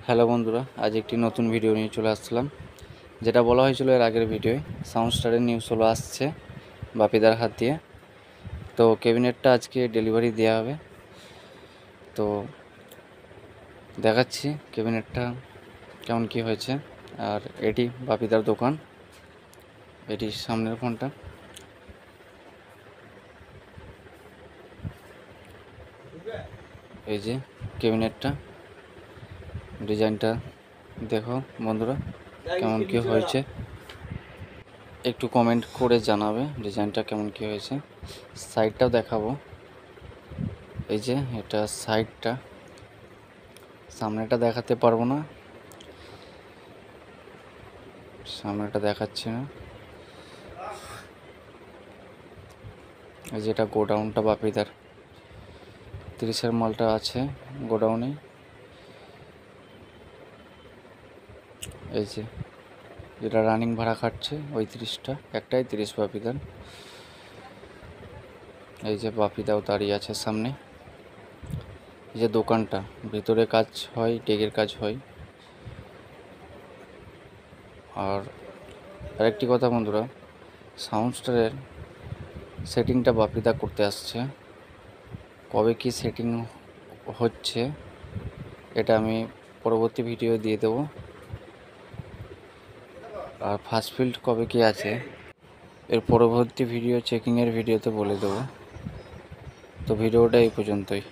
Hello বন্ধুরা, আজ একটি নতুন ভিডিও নিয়ে চলে আসলাম। যেটা বলা হয়েছিল এর আগের ভিডিওয়, সাউন্ডস্টারের নিউ সোলো আসছে বাপিদার হাত দিয়ে। তো ক্যাবিনেটটা আজকে ডেলিভারি দেওয়া হবে। তো দেখাচ্ছি ক্যাবিনেটটা কেমন কি হয়েছে। আর এটি বাপিদার দোকান, এটি সামনের ফোনটা। এই যে ক্যাবিনেটটা, ডিজাইনটা দেখো বন্ধুরা কেমন কি হয়েছে, একটু কমেন্ট করে জানাবে ডিজাইনটা কেমন কি হয়েছে। সাইডটাও দেখাবো। এই যে এটা সাইডটা, সামনেটা দেখাতে পারবো না, সামনেটা দেখাচ্ছি না। এই যেটা গোডাউনটা বাপিদার 30-এর মালটা আছে গোডাউনে। এই যে যেটা রানিং ভাড়া খাটছে ওই 30টা, একটাই 30 বাপিদার। এই যে বাপিদাও দাঁড়িয়ে আছে সামনে। এই যে দোকানটা, ভিতরে কাজ হয়, ডেকের কাজ হয়। আর আরেকটি কথা বন্ধুরা, সাউন্ডস্টারের সেটিংটা বাপিদা করতে আসছে। কবে কি সেটিং হচ্ছে এটা আমি পরবর্তী ভিডিও দিয়ে দেবো। আর ফার্স্ট ফিল্ড কবে কি আছে এর পরবর্তী ভিডিও চেকিংয়ের ভিডিওতে বলে দেবো। তো ভিডিওটা এই পর্যন্তই।